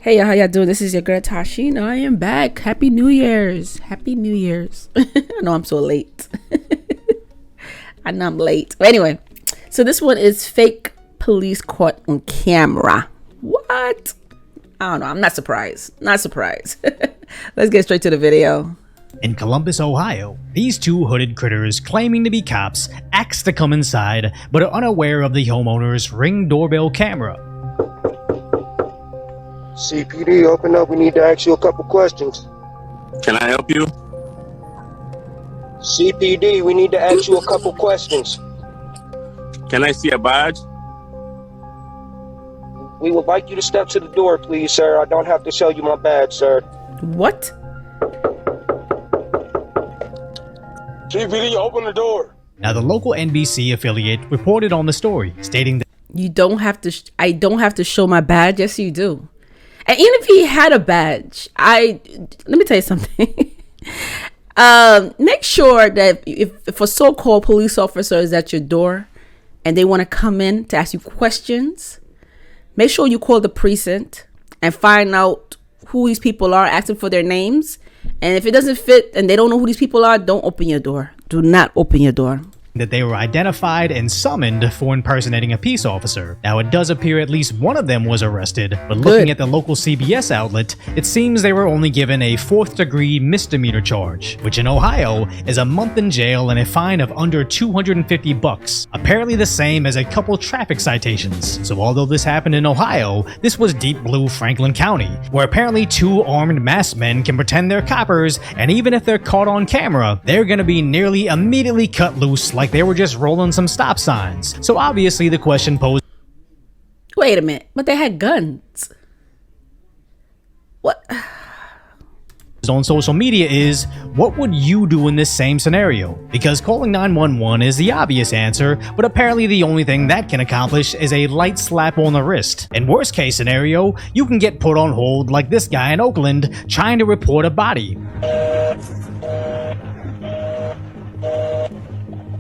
Hey, how y'all doing? This is your girl Tashi, and I am back. Happy New Year's. Happy New Year's. I know I'm so late. I know I'm late. But anyway, so this one is fake police caught on camera. What? I don't know. I'm not surprised. Not surprised. Let's get straight to the video. In Columbus, Ohio, these two hooded critters claiming to be cops ask to come inside, but are unaware of the homeowner's Ring doorbell camera. CPD, open up. We need to ask you a couple questions. Can I help you? CPD, we need to ask you a couple questions. Can I see a badge? We would like you to step to the door, please, sir. I don't have to show you my badge, sir. What? CPD, open the door. Now, the local NBC affiliate reported on the story, stating that You don't have to. I don't have to show my badge. Yes, you do. And even if he had a badge, let me tell you something. Make sure that if a so-called police officer is at your door and they want to come in to ask you questions, make sure you call the precinct and find out who these people are, ask them for their names. And if it doesn't fit and they don't know who these people are, don't open your door. Do not open your door. they were identified and summoned for impersonating a peace officer. Now, it does appear at least one of them was arrested, but looking at the local CBS outlet, it seems they were only given a 4th-degree misdemeanor charge, which in Ohio is a month in jail and a fine of under $250, apparently the same as a couple traffic citations. So although this happened in Ohio, this was deep blue Franklin County, where apparently 2 armed masked men can pretend they're coppers, and even if they're caught on camera, they're gonna be nearly immediately cut loose like they were just rolling some stop signs. So obviously the question posed, wait a minute, but they had guns. What? on social media is, what would you do in this same scenario? Because calling 911 is the obvious answer, but apparently the only thing that can accomplish is a light slap on the wrist. In worst case scenario, you can get put on hold like this guy in Oakland trying to report a body.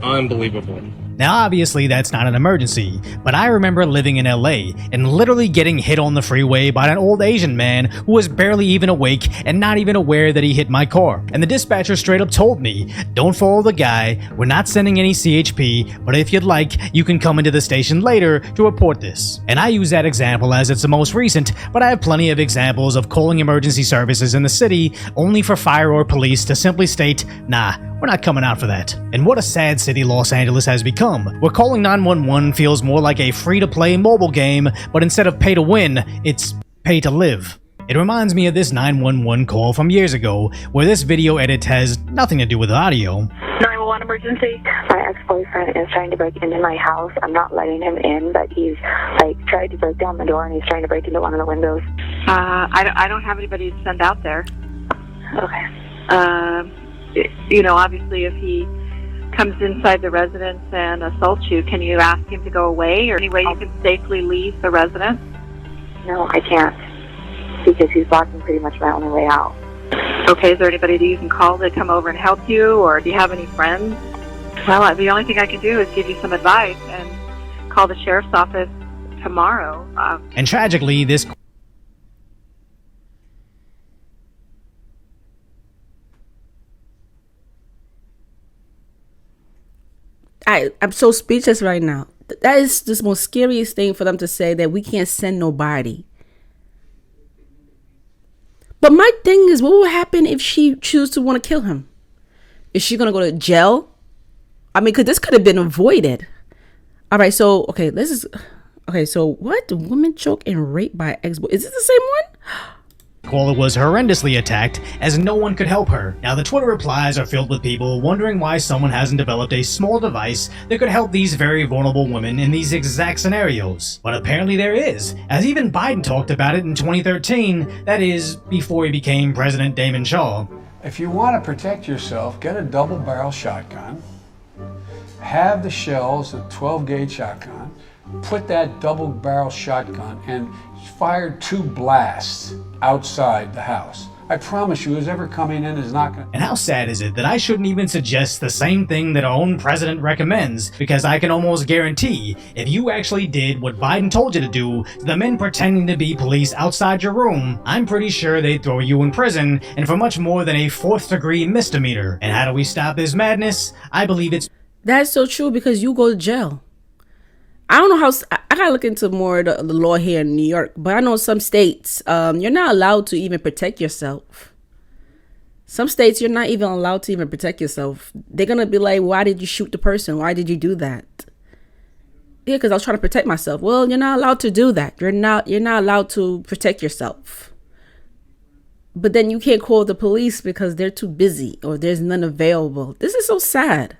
Unbelievable. Now obviously that's not an emergency, but I remember living in LA and literally getting hit on the freeway by an old Asian man who was barely even awake and not even aware that he hit my car. And the dispatcher straight up told me, don't follow the guy, we're not sending any CHP, but if you'd like, you can come into the station later to report this. And I use that example as it's the most recent, but I have plenty of examples of calling emergency services in the city only for fire or police to simply state, nah, we're not coming out for that. And what a sad city Los Angeles has become, where calling 911 feels more like a free-to-play mobile game, but instead of pay to win, it's pay to live. It reminds me of this 911 call from years ago, where this video edit has nothing to do with audio. 911 emergency. My ex-boyfriend is trying to break into my house. I'm not letting him in, but he's tried to break down the door and he's trying to break into one of the windows. I don't have anybody to send out there. Okay. Obviously if he comes inside the residence and assaults you, can you ask him to go away, or any way you can safely leave the residence? No, I can't, because he's blocking pretty much my only way out. Okay, is there anybody that you can call to come over and help you, or do you have any friends? Well, the only thing I can do is give you some advice and call the sheriff's office tomorrow. And tragically, this I'm so speechless right now. That is the most scariest thing for them to say, that we can't send nobody. But my thing is, what will happen if she chooses to want to kill him? Is she going to go to jail? I mean, because this could have been avoided. All right, so, so what? Woman choked and raped by ex-boy. Is this the same one? caller was horrendously attacked as no one could help her. Now the Twitter replies are filled with people wondering why someone hasn't developed a small device that could help these very vulnerable women in these exact scenarios. But apparently there is, as even Biden talked about it in 2013, that is, before he became President Damon Shaw. If you want to protect yourself, get a double-barrel shotgun, have the shells, a 12-gauge shotgun, put that double-barrel shotgun and fire 2 blasts outside the house. I promise you, who's ever coming in is not going to. And how sad is it that I shouldn't even suggest the same thing that our own president recommends, because I can almost guarantee if you actually did what Biden told you to do to the men pretending to be police outside your room, I'm pretty sure they'd throw you in prison, and for much more than a 4th-degree misdemeanor. And how do we stop this madness? I believe it's... That's so true, because you go to jail. I don't know how, I gotta look into more of the law here in New York, but I know some states, you're not allowed to even protect yourself. Some states, you're not even allowed to even protect yourself. They're gonna be like, why did you shoot the person? Why did you do that? Yeah, because I was trying to protect myself. Well, you're not allowed to do that. You're not allowed to protect yourself. But then you can't call the police because they're too busy or there's none available. This is so sad.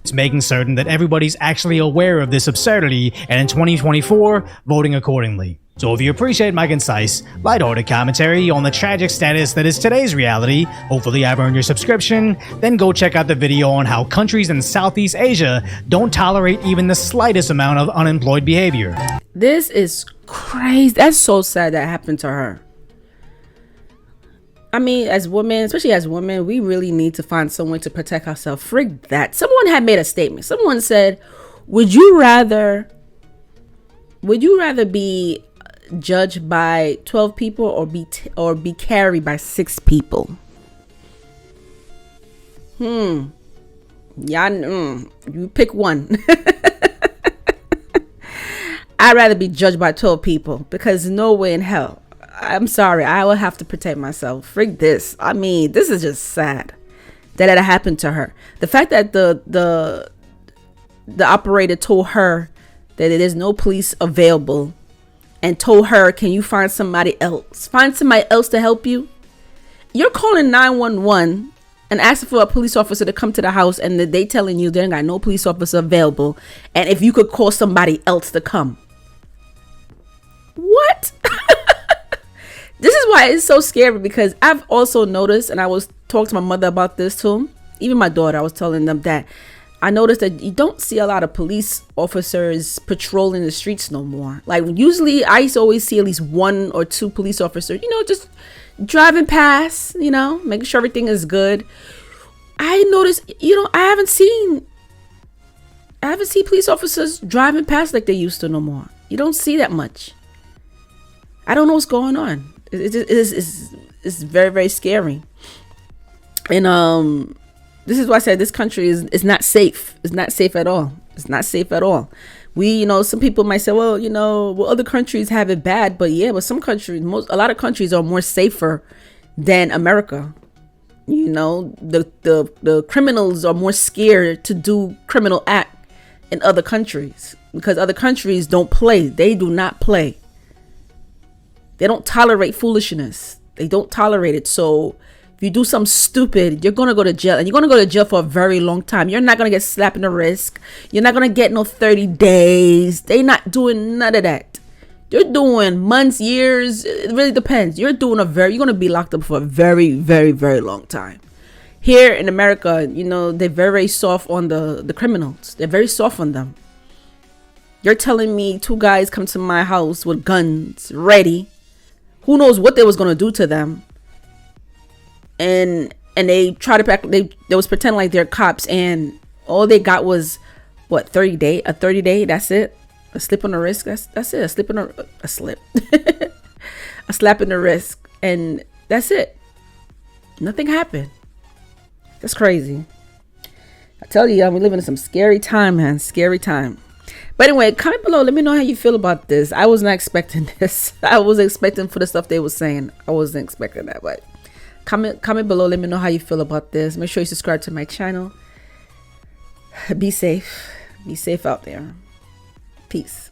It's making certain that everybody's actually aware of this absurdity, and in 2024, voting accordingly. So if you appreciate my concise, lighthearted commentary on the tragic status that is today's reality, hopefully I've earned your subscription, then go check out the video on how countries in Southeast Asia don't tolerate even the slightest amount of unemployed behavior. This is crazy. That's so sad that happened to her. I mean, as women, especially as women, we really need to find someone to protect ourselves. Frig that. Someone had made a statement. Someone said, would you rather be judged by 12 people or be carried by 6 people? Yeah, you pick one. I'd rather be judged by 12 people, because no way in hell. I'm sorry, I will have to protect myself. Frig this. I mean, this is just sad that it happened to her. The fact that the operator told her that there's no police available and told her, can you find somebody else? Find somebody else to help you. You're calling 911 and asking for a police officer to come to the house, and they telling you they ain't got no police officer available, and if you could call somebody else to come. What? This is why it's so scary, because I've also noticed, and I was talking to my mother about this too, even my daughter, I was telling them that I noticed that you don't see a lot of police officers patrolling the streets no more. Like usually I used to always see at least 1 or 2 police officers, just driving past, making sure everything is good. I noticed, I haven't seen police officers driving past like they used to no more. You don't see that much. I don't know what's going on. It's very, very scary. And this is why I said this country is not safe. It's not safe at all. It's not safe at all. Some people might say, well, other countries have it bad, but some countries, a lot of countries are more safer than America. The criminals are more scared to do criminal act in other countries, because other countries don't play. They do not play. They don't tolerate foolishness. They don't tolerate it. So if you do something stupid, you're going to go to jail, and you're going to go to jail for a very long time. You're not going to get slapped in the wrist. You're not going to get no 30 days. They're not doing none of that. You're doing months, years. It really depends. You're going to be locked up for a very, very, very long time. Here in America, they're very soft on the criminals. They're very soft on them. You're telling me 2 guys come to my house with guns ready. Who knows what they was going to do to them. And they try to pack, they was pretend like they're cops, and all they got was what, 30 day, that's it. A slip on the wrist, that's it. A slip. A slap in the wrist, and that's it. Nothing happened. That's crazy. I tell you, we're living in some scary time, man. Scary time. But anyway, comment below. Let me know how you feel about this. I was not expecting this. I was expecting for the stuff they were saying. I wasn't expecting that. But comment below. Let me know how you feel about this. Make sure you subscribe to my channel. Be safe. Be safe out there. Peace.